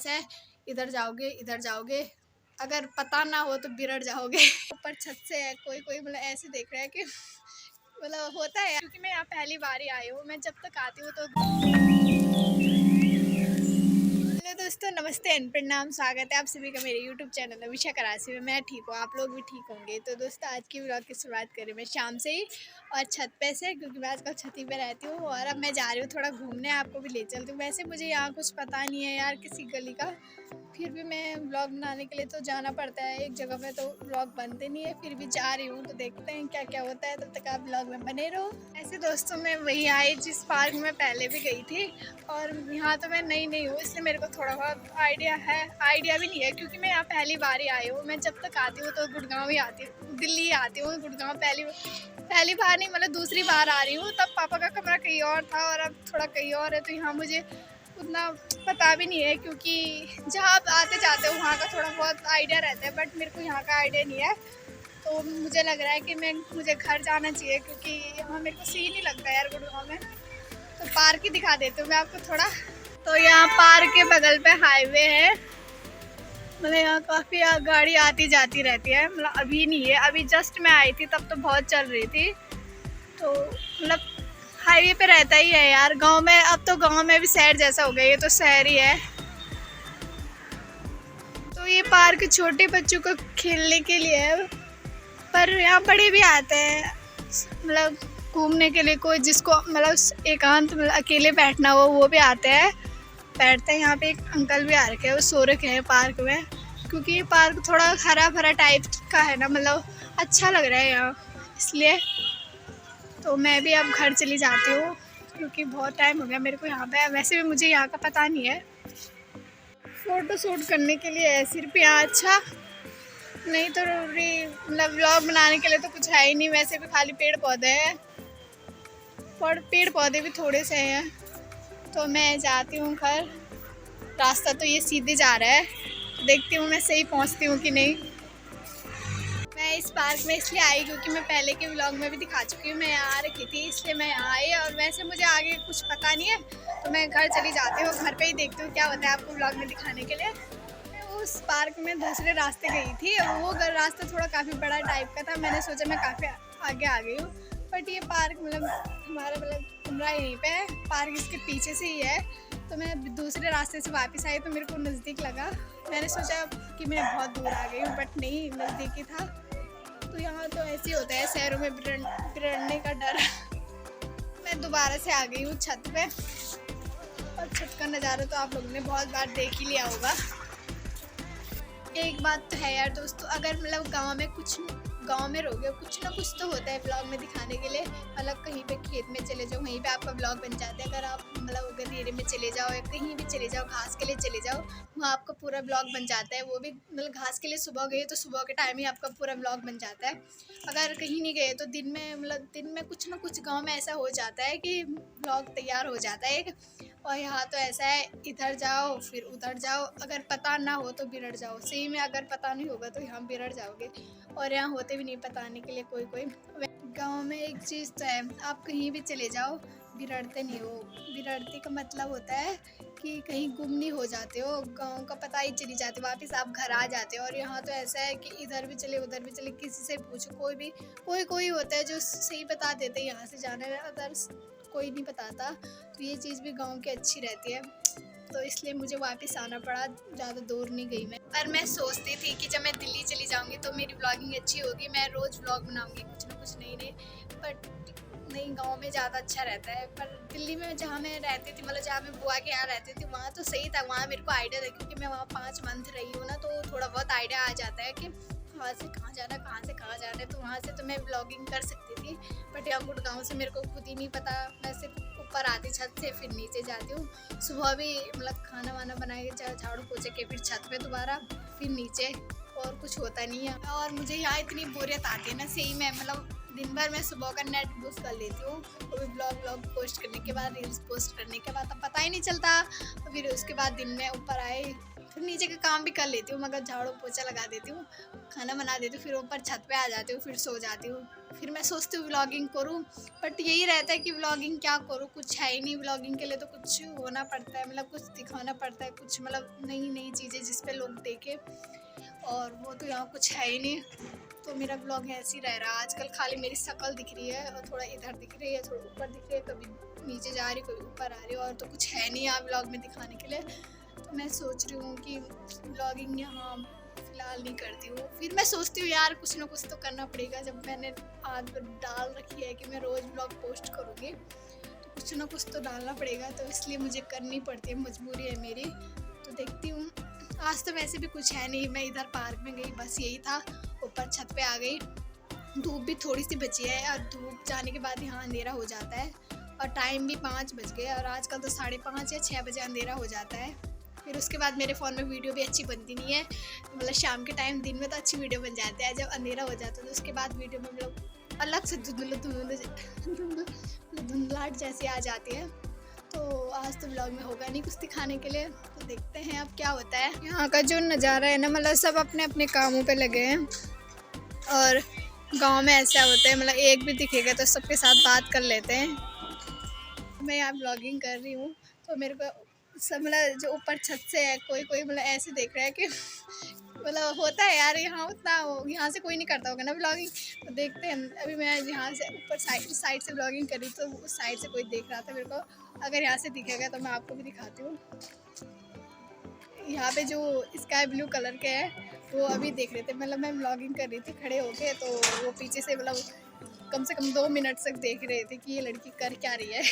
ऐसा है, इधर जाओगे, अगर पता ना हो तो बिगड़ जाओगे। ऊपर छत से है, कोई कोई मतलब ऐसे देख रहा है कि मतलब होता है, क्योंकि मैं यहाँ पहली बार ही आई हूँ। मैं जब तक आती हूँ तो हेलो दोस्तों, नमस्ते एंड प्रणाम। स्वागत है आप सभी का मेरे यूट्यूब चैनल अभिषा करासी में। मैं ठीक हूँ, आप लोग भी ठीक होंगे। तो दोस्तों, आज की व्लॉग की शुरुआत करें मैं शाम से ही और छत पे से, क्योंकि मैं आजकल छत पे रहती हूँ। और अब मैं जा रही हूँ थोड़ा घूमने, आपको भी ले चलती हूँ। वैसे मुझे यहाँ कुछ पता नहीं है यार किसी गली का, फिर भी मैं व्लॉग बनाने के लिए तो जाना पड़ता है एक जगह पे, तो व्लॉग बनते नहीं है। फिर भी जा रही हूँ, तो देखते हैं क्या क्या होता है। तब तक आप व्लॉग में बने रहो। ऐसे दोस्तों, मैं वही आई जिस पार्क में पहले भी गई थी, और यहाँ तो मैं नई हूँ, इसलिए मेरे को थोड़ा बहुत आइडिया भी नहीं है, क्योंकि मैं यहाँ पहली बार ही आई हूँ। मैं जब तक आती हूँ तो गुड़गांव ही आती हूँ, दिल्ली आती हूँ। गुड़गांव पहली बार नहीं, मतलब दूसरी बार आ रही हूँ। तब पापा का कमरा कहीं और था और अब थोड़ा कहीं और है, तो यहाँ मुझे उतना पता भी नहीं है, क्योंकि जहाँ आप आते जाते हो वहाँ का थोड़ा बहुत आइडिया रहता है, बट मेरे को यहाँ का आइडिया नहीं है। तो मुझे लग रहा है कि मुझे घर जाना चाहिए, क्योंकि यहाँ मेरे को सही नहीं लगता यार गुड़गांव में। तो पार्क ही दिखा देती हूँ मैं आपको थोड़ा। तो यहाँ पार्क के बगल पे हाईवे है, मतलब यहाँ काफ़ी गाड़ी आती जाती रहती है। मतलब अभी नहीं है, अभी जस्ट मैं आई थी तब तो बहुत चल रही थी। तो मतलब हाईवे पे रहता ही है यार। गांव में, अब तो गांव में भी शहर जैसा हो गया, ये तो शहर ही है। तो ये पार्क छोटे बच्चों को खेलने के लिए है, पर यहाँ बड़े भी आते हैं मतलब घूमने के लिए। कोई जिसको मतलब एकांत मतलब अकेले बैठना हो वो भी आते हैं, बैठते हैं। यहाँ पे एक अंकल भी आ रखे हैं, वो सो रखे हैं पार्क में, क्योंकि ये पार्क थोड़ा हरा भरा टाइप का है ना, मतलब अच्छा लग रहा है यहाँ, इसलिए। तो मैं भी अब घर चली जाती हूँ, क्योंकि बहुत टाइम हो गया मेरे को यहाँ पे। वैसे भी मुझे यहाँ का पता नहीं है। फ़ोटो शूट करने के लिए है सिर्फ यहाँ, अच्छा नहीं तो मतलब व्लॉग बनाने के लिए तो कुछ है ही नहीं। वैसे भी खाली पेड़ पौधे हैं, और पेड़ पौधे भी थोड़े से हैं। तो मैं जाती हूँ घर। रास्ता तो ये सीधे जा रहा है, देखती हूँ मैं सही पहुँचती हूँ कि नहीं। मैं इस पार्क में इसलिए आई क्योंकि मैं पहले के व्लॉग में भी दिखा चुकी हूँ, मैं यहाँ आ रखी थी, इसलिए मैं यहाँ आई। और वैसे मुझे आगे कुछ पता नहीं है, तो मैं घर चली जाती हूँ। घर पे ही देखती हूँ क्या होता है आपको व्लॉग में दिखाने के लिए। मैं उस पार्क में दूसरे रास्ते गई थी, वो रास्ता थोड़ा काफ़ी बड़ा टाइप का था। मैंने सोचा मैं काफ़ी आगे आ गई हूँ, बट ये पार्क मतलब हमारा मतलब कमरा यहीं पे है, पार्क इसके पीछे से ही है। तो मैं दूसरे रास्ते से वापस आई, तो मेरे को नज़दीक लगा। मैंने सोचा कि मैं बहुत दूर आ गई हूँ, बट नहीं, नज़दीक ही था। तो यहाँ तो ऐसे ही होता है शहरों में, बिगड़ने का डर। मैं दोबारा से आ गई हूँ छत पे, और छत का नज़ारा तो आप लोगों ने बहुत बार देख ही लिया होगा। एक बात तो है यार दोस्तों, अगर मतलब गांव में रहोगे, कुछ ना कुछ तो होता है ब्लॉग में दिखाने के लिए। मतलब कहीं पे खेत में चले जाओ, वहीं पे आपका ब्लॉग बन जाता है। अगर आप मतलब अगर एरिया में चले जाओ या कहीं भी चले जाओ, घास के लिए चले जाओ, वहाँ आपका पूरा ब्लॉग बन जाता है। वो भी मतलब घास के लिए सुबह गए तो सुबह के टाइम ही आपका पूरा ब्लॉग बन जाता है। अगर कहीं नहीं गए तो दिन में, मतलब दिन में कुछ ना कुछ गाँव में ऐसा हो जाता है कि ब्लॉग तैयार हो जाता है एक। और यहाँ तो ऐसा है, इधर जाओ फिर उधर जाओ, अगर पता ना हो तो बिगड़ जाओ। सही में अगर पता नहीं होगा तो यहाँ बिगड़ जाओगे, और यहाँ होते भी नहीं बताने के लिए कोई। गांव में एक चीज़ तो है, आप कहीं भी चले जाओ बिगड़ते नहीं हो। बिगड़ते का मतलब होता है कि कहीं गुम नहीं हो जाते हो, गांव का पता ही चली जाते हो, वापस आप घर आ जाते हो। और यहाँ तो ऐसा है कि इधर भी चले उधर भी चले, किसी से पूछो, कोई होता है जो सही बता देते हैं यहाँ से जाना है, अदर्स कोई नहीं बताता। तो ये चीज़ भी गांव की अच्छी रहती है, तो इसलिए मुझे वापस आना पड़ा। ज़्यादा दूर नहीं गई मैं, पर मैं सोचती थी कि जब मैं दिल्ली चली जाऊंगी तो मेरी व्लॉगिंग अच्छी होगी, मैं रोज़ व्लॉग बनाऊंगी कुछ ना कुछ नई। बट नहीं, गांव में ज़्यादा अच्छा रहता है। पर दिल्ली में जहाँ मैं रहती थी, मतलब जहाँ मैं बुआ के यहाँ रहती थी, वहाँ तो सही था। वहाँ मेरे को आइडिया था, क्योंकि मैं वहाँ 5 मंथ रही हूँ ना, तो थोड़ा बहुत आइडिया आ जाता है कि कहाँ से कहाँ जाना, कहाँ से कहाँ जाना है। तो वहाँ से तो मैं ब्लॉगिंग कर सकती थी, बट यहाँ गुड़गांव से मेरे को खुद ही नहीं पता। मैं सिर्फ ऊपर आती छत से, फिर नीचे जाती हूँ। सुबह भी मतलब खाना वाना बना के झाड़ू पोछे के फिर छत पे दोबारा, फिर नीचे, और कुछ होता नहीं है। और मुझे यहाँ इतनी बोरियत आती है ना, सही में मतलब दिन भर मैं सुबह का नेट यूज़ कर लेती हूँ, वो भी ब्लॉग पोस्ट करने के बाद, रील्स पोस्ट करने के बाद, अब पता ही नहीं चलता। फिर उसके बाद दिन में ऊपर आए, फिर नीचे का काम भी कर लेती हूँ, मगर झाड़ू पोछा लगा देती हूँ, खाना बना देती हूँ, फिर ऊपर छत पे आ जाती हूँ, फिर सो जाती हूँ। फिर मैं सोचती हूँ व्लॉगिंग करूँ, बट यही रहता है कि व्लॉगिंग क्या करूँ, कुछ है ही नहीं। व्लॉगिंग के लिए तो कुछ होना पड़ता है, मतलब कुछ दिखाना पड़ता है, कुछ मतलब नई नई चीज़ें जिस पे लोग देखें, और वो तो यहाँ कुछ है ही नहीं। तो मेरा ब्लॉग ऐसे ही रह रहा है आजकल, खाली मेरी शक्ल दिख रही है और थोड़ा इधर दिख रही है, थोड़ा ऊपर दिख रही है, कभी नीचे जा रही है, कभी ऊपर आ रही है, और तो कुछ है नहीं यहाँ ब्लॉग में दिखाने के लिए। तो मैं सोच रही हूँ कि ब्लॉगिंग यहाँ फ़िलहाल नहीं करती हूँ। फिर मैं सोचती हूँ यार कुछ ना कुछ तो करना पड़ेगा, जब मैंने आदत डाल रखी है कि मैं रोज़ ब्लॉग पोस्ट करूँगी, तो कुछ ना कुछ तो डालना पड़ेगा, तो इसलिए मुझे करनी पड़ती है, मजबूरी है मेरी। तो देखती हूँ। आज तो वैसे भी कुछ है नहीं, मैं इधर पार्क में गई, बस यही था, ऊपर छत पे आ गई। धूप भी थोड़ी सी बची है, और धूप जाने के बाद यहाँ अंधेरा हो जाता है, और टाइम भी 5 बज गए, और आजकल तो 5:30 या 6 बजे अंधेरा हो जाता है। फिर उसके बाद मेरे फ़ोन में वीडियो भी अच्छी बनती नहीं है, मतलब शाम के टाइम, दिन में तो अच्छी वीडियो बन जाती है, जब अंधेरा हो जाता है तो उसके बाद वीडियो में मतलब अलग से धुंधलाहट जैसी आ जाती है। तो आज तो ब्लॉग में होगा नहीं कुछ दिखाने के लिए, तो देखते हैं अब क्या होता है। यहाँ का जो नज़ारा है ना, मतलब सब अपने अपने कामों पे लगे हैं, और गांव में ऐसा होता है, मतलब एक भी दिखेगा तो सबके साथ बात कर लेते हैं। मैं यहाँ ब्लॉगिंग कर रही हूँ, तो मेरे को सब मतलब जो ऊपर छत से है, कोई कोई मतलब ऐसे देख रहा है कि मतलब होता है यार, यहाँ उतना यहाँ से कोई नहीं करता होगा ना ब्लॉगिंग, तो देखते हैं। अभी मैं यहाँ से ऊपर साइड से ब्लॉगिंग कर रही, तो उस साइड से कोई देख रहा था मेरे को, अगर यहाँ से दिखेगा तो मैं आपको भी दिखाती हूँ। यहाँ पे जो स्काई ब्लू कलर के है वो अभी देख रहे थे, मतलब मैं ब्लॉगिंग कर रही थी खड़े होके, तो वो पीछे से मतलब कम से कम 2 मिनट तक देख रहे थे कि ये लड़की कर क्या रही है।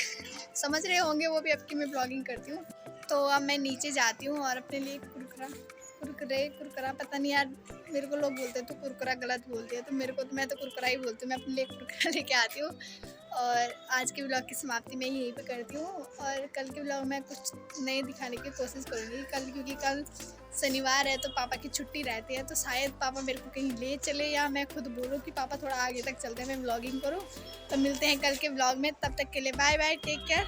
समझ रहे होंगे वो भी अब कि मैं ब्लॉगिंग करती हूँ। तो अब मैं नीचे जाती हूँ और अपने लिए कुरकुरा पता नहीं यार, मेरे को लोग बोलते हैं तो कुरकुरा गलत बोलती है, तो मेरे को तो मैं तो कुरकुरा ही बोलती हूँ। मैं अपने लिए कुरकुरा लेके आती हूँ, और आज के ब्लॉग की समाप्ति मैं यहीं पे करती हूँ, और कल के ब्लॉग में कुछ नए दिखाने की कोशिश करूँगी कल, क्योंकि कल शनिवार है तो पापा की छुट्टी रहती है, तो शायद पापा मेरे को कहीं ले चले, या मैं खुद बोलूँ कि पापा थोड़ा आगे तक चलते हैं, मैं ब्लॉगिंग करूँ। तो मिलते हैं कल के ब्लॉग में, तब तक के लिए बाय बाय, टेक केयर।